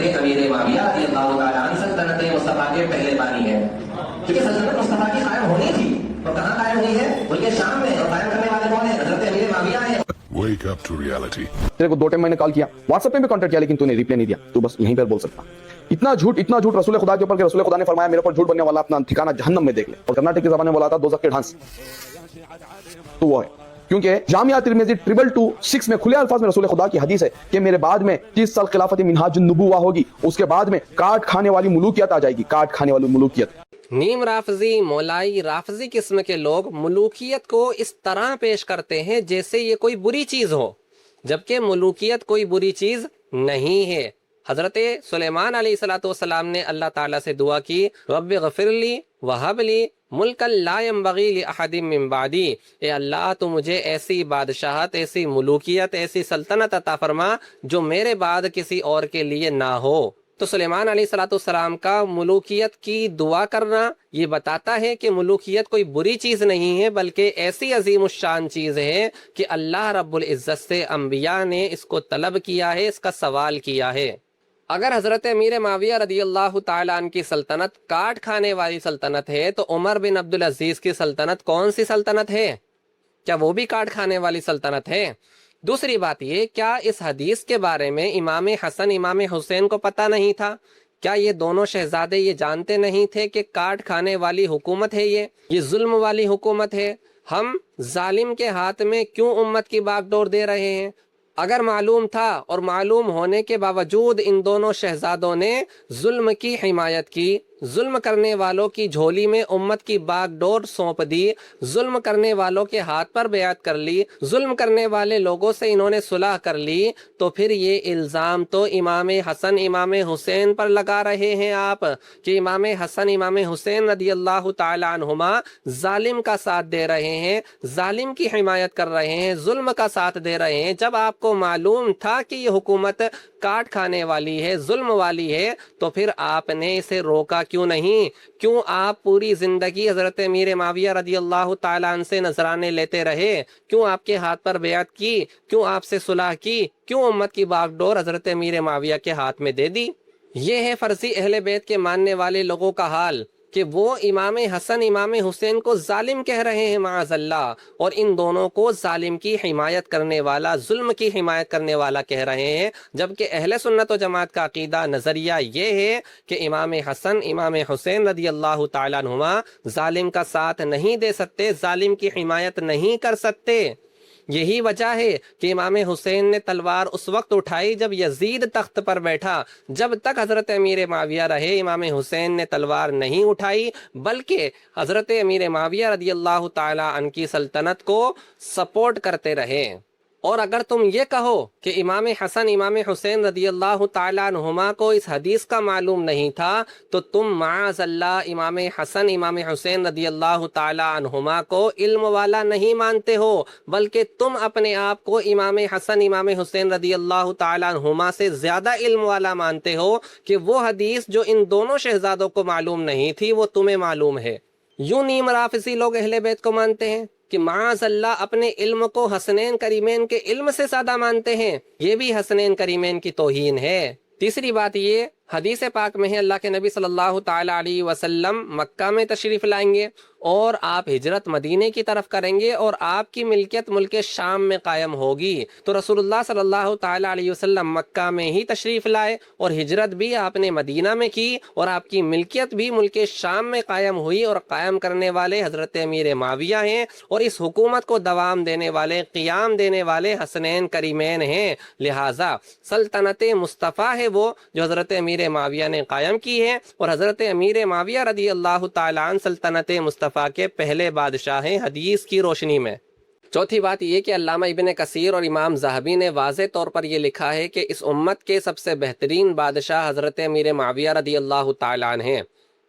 حضرت امیر معاویہ رضی اللہ تعالیٰ عنہ سلطنت مصطفیٰ کے پہلے بانی ہیں، کیونکہ سلطنت مصطفیٰ کی قائم ہونی تھی، اور کہاں قائم ہوئی ہے؟ بلکہ شام میں، اور قائم کرنے والے کون ہیں؟ حضرت امیر معاویہ ہیں۔ Wake up to reality. تیرے کو 2 ٹائم میں نے کال کیا، واٹس ایپ پہ بھی کانٹیکٹ کیا، لیکن تو نے ریپلائی نہیں دیا، تو بس یہیں پر بول سکتا۔ اتنا جھوٹ رسول خدا کے اوپر کہ رسول خدا نے فرمایا میرے اوپر جھوٹ بننے والا اپنا ٹھکانہ جہنم میں دیکھ لے، اور کرناٹک کی زبان میں بولا تھا دوزخ کے ڈھانس، تو وہ ہے۔ کیونکہ جامعہ ترمذی 2226 میں کھلے الفاظ میں رسول خدا کی حدیث ہے کہ میرے بعد میں 30 سال خلافت منہاج النبوہ ہوگی، اس کے بعد میں کاٹ کھانے والی ملوکیت آ جائے گی، کاٹ کھانے والی ملوکیت۔ نیم رافضی، مولائی، رافضی قسم کے لوگ ملوکیت کو اس طرح پیش کرتے ہیں جیسے یہ کوئی بری چیز ہو، جبکہ ملوکیت کوئی بری چیز نہیں ہے۔ حضرت سلیمان علیہ الصلوۃ والسلام نے اللہ تعالیٰ سے دعا کی، رب غفر لی وہب لی ملکا لا ينبغی لأحد من بعدی، اے اللہ تو مجھے ایسی بادشاہت، ایسی ملوکیت، ایسی سلطنت عطا فرما جو میرے بعد کسی اور کے لیے نہ ہو۔ تو سلیمان علیہ الصلوۃ والسلام کا ملوکیت کی دعا کرنا یہ بتاتا ہے کہ ملوکیت کوئی بری چیز نہیں ہے، بلکہ ایسی عظیم الشان چیز ہے کہ اللہ رب العزت سے انبیاء نے اس کو طلب کیا ہے، اس کا سوال کیا ہے۔ اگر حضرت امیر معاویہ رضی اللہ تعالیٰ عنہ کی سلطنت کاٹ کھانے والی سلطنت ہے، تو عمر بن عبدالعزیز کی سلطنت کون سی سلطنت ہے؟ کیا وہ بھی کاٹ کھانے والی سلطنت ہے؟ دوسری بات یہ، کیا اس حدیث کے بارے میں امام حسن، امام حسین کو پتہ نہیں تھا؟ کیا یہ دونوں شہزادے یہ جانتے نہیں تھے کہ کاٹ کھانے والی حکومت ہے، یہ ظلم والی حکومت ہے؟ ہم ظالم کے ہاتھ میں کیوں امت کی باغ ڈور دے رہے ہیں؟ اگر معلوم تھا، اور معلوم ہونے کے باوجود ان دونوں شہزادوں نے ظلم کی حمایت کی، ظلم کرنے والوں کی جھولی میں امت کی باغ ڈور سونپ دی، ظلم کرنے والوں کے ہاتھ پر بیعت کر لی، ظلم کرنے والے لوگوں سے انہوں نے صلح کر لی، تو پھر یہ الزام تو امام حسن، امام حسین پر لگا رہے ہیں آپ کہ امام حسن، امام حسین رضی اللہ تعالیٰ عنہما ظالم کا ساتھ دے رہے ہیں، ظالم کی حمایت کر رہے ہیں، ظلم کا ساتھ دے رہے ہیں۔ جب آپ کو معلوم تھا کہ یہ حکومت کاٹ کھانے والی ہے، ظلم والی ہے، تو پھر آپ نے اسے روکا کیوں نہیں؟ کیوں آپ پوری زندگی حضرت امیر معاویہ رضی اللہ تعالیٰ عنہ سے نذرانے لیتے رہے؟ کیوں آپ کے ہاتھ پر بیعت کی؟ کیوں آپ سے صلح کی؟ کیوں امت کی باغ ڈور حضرت امیر معاویہ کے ہاتھ میں دے دی؟ یہ ہے فرضی اہل بیت کے ماننے والے لوگوں کا حال کہ وہ امام حسن، امام حسین کو ظالم کہہ رہے ہیں معاذ اللہ، اور ان دونوں کو ظالم کی حمایت کرنے والا، ظلم کی حمایت کرنے والا کہہ رہے ہیں، جبکہ اہل سنت و جماعت کا عقیدہ، نظریہ یہ ہے کہ امام حسن، امام حسین رضی اللہ تعالیٰ عنہما ظالم کا ساتھ نہیں دے سکتے، ظالم کی حمایت نہیں کر سکتے۔ یہی وجہ ہے کہ امام حسین نے تلوار اس وقت اٹھائی جب یزید تخت پر بیٹھا، جب تک حضرت امیر معاویہ رہے امام حسین نے تلوار نہیں اٹھائی، بلکہ حضرت امیر معاویہ رضی اللہ تعالیٰ عنہ کی سلطنت کو سپورٹ کرتے رہے۔ اور اگر تم یہ کہو کہ امام حسن، امام حسین رضی اللہ تعالیٰ عنہما کو اس حدیث کا معلوم نہیں تھا، تو تم معاذ اللہ امام حسن، امام حسین رضی اللہ تعالیٰ عنہما کو علم والا نہیں مانتے ہو، بلکہ تم اپنے آپ کو امام حسن، امام حسین رضی اللہ تعالیٰ عنہما سے زیادہ علم والا مانتے ہو کہ وہ حدیث جو ان دونوں شہزادوں کو معلوم نہیں تھی وہ تمہیں معلوم ہے۔ یوں نیم رافضی لوگ اہل بیت کو مانتے ہیں کہ معاذ اللہ اپنے علم کو حسنین کریمین کے علم سے زیادہ مانتے ہیں، یہ بھی حسنین کریمین کی توہین ہے۔ تیسری بات یہ، حدیث پاک میں ہے اللہ کے نبی صلی اللہ تعالیٰ علیہ وسلم مکہ میں تشریف لائیں گے اور آپ ہجرت مدینے کی طرف کریں گے اور آپ کی ملکیت ملک شام میں قائم ہوگی۔ تو رسول اللہ صلی اللہ تعالیٰ علیہ وسلم مکہ میں ہی تشریف لائے اور ہجرت بھی آپ نے مدینہ میں کی، اور آپ کی ملکیت بھی ملک شام میں قائم ہوئی، اور قائم کرنے والے حضرت امیر معاویہ ہیں، اور اس حکومت کو دوام دینے والے، قیام دینے والے حسنین کریمین ہیں۔ لہٰذا سلطنت مصطفیٰ ہے وہ جو حضرت امیر معاویہ نے قائم کی ہے، اور حضرت امیر معاویہ رضی اللہ تعالیٰ عنہ سلطنت مصطفیٰ کے پہلے بادشاہ ہیں حدیث کی روشنی میں۔ چوتھی بات یہ کہ علامہ ابن کثیر اور امام ذہبی نے واضح طور پر یہ لکھا ہے کہ اس امت کے سب سے بہترین بادشاہ حضرت امیر معاویہ رضی اللہ تعالیٰ عنہ ہیں۔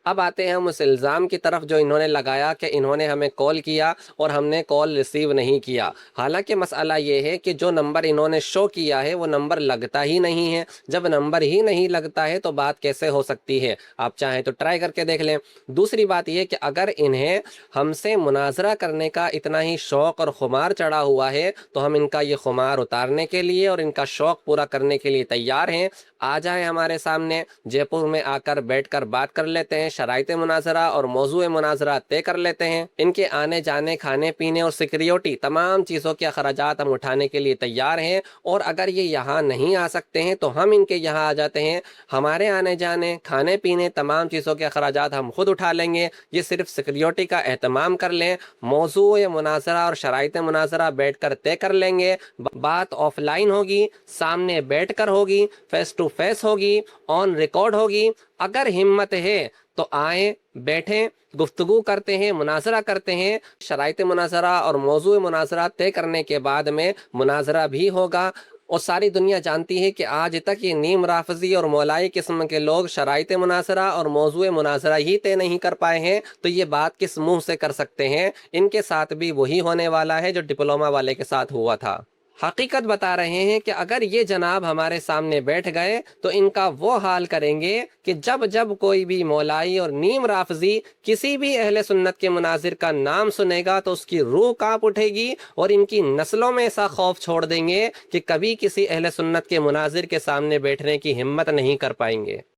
اب آتے ہیں ہم اس الزام کی طرف جو انہوں نے لگایا کہ انہوں نے ہمیں کال کیا اور ہم نے کال ریسیو نہیں کیا. حالانکہ مسئلہ یہ ہے کہ جو نمبر انہوں نے شو کیا ہے وہ نمبر لگتا ہی نہیں ہے. جب نمبر ہی نہیں لگتا ہے تو بات کیسے ہو سکتی ہے؟ آپ چاہیں تو ٹرائی کر کے دیکھ لیں. دوسری بات یہ کہ اگر انہیں ہم سے مناظرہ کرنے کا اتنا ہی شوق اور خمار چڑھا ہوا ہے تو ہم ان کا یہ خمار اتارنے کے لیے اور ان کا شوق پورا کرنے کے لیے تیار ہیں. آ جائیں ہمارے سامنے، جے پور میں آ کر بیٹھ کر بات کر لیتے ہیں، شرائط مناظرہ اور موضوع مناظرہ طے کر لیتے ہیں. ان کے آنے جانے، کھانے پینے اور سیکیورٹی تمام چیزوں کے اخراجات ہم اٹھانے کے لیے تیار ہیں. اور اگر یہ یہاں نہیں آ سکتے ہیں تو ہم ان کے یہاں آ جاتے ہیں. ہمارے آنے جانے، کھانے پینے، تمام چیزوں کے اخراجات ہم خود اٹھا لیں گے. یہ صرف سیکیورٹی کا اہتمام کر لیں. موضوع مناظرہ اور شرائط مناظرہ بیٹھ کر طے کر لیں گے. بات آف لائن ہوگی، سامنے بیٹھ کر ہوگی، فیس ٹو فیس ہوگی، آن ریکارڈ ہوگی. اگر ہمت ہے تو آئیں، بیٹھیں، گفتگو کرتے ہیں، مناظرہ کرتے ہیں. شرائط مناظرہ اور موضوع مناظرہ طے کرنے کے بعد میں مناظرہ بھی ہوگا. اور ساری دنیا جانتی ہے کہ آج تک یہ نیم رافضی اور مولائی قسم کے لوگ شرائط مناظرہ اور موضوع مناظرہ ہی طے نہیں کر پائے ہیں، تو یہ بات کس منہ سے کر سکتے ہیں؟ ان کے ساتھ بھی وہی ہونے والا ہے جو ڈپلومہ والے کے ساتھ ہوا تھا. حقیقت بتا رہے ہیں کہ اگر یہ جناب ہمارے سامنے بیٹھ گئے تو ان کا وہ حال کریں گے کہ جب جب کوئی بھی مولائی اور نیم رافضی کسی بھی اہل سنت کے مناظر کا نام سنے گا تو اس کی روح کانپ اٹھے گی اور ان کی نسلوں میں ایسا خوف چھوڑ دیں گے کہ کبھی کسی اہل سنت کے مناظر کے سامنے بیٹھنے کی ہمت نہیں کر پائیں گے.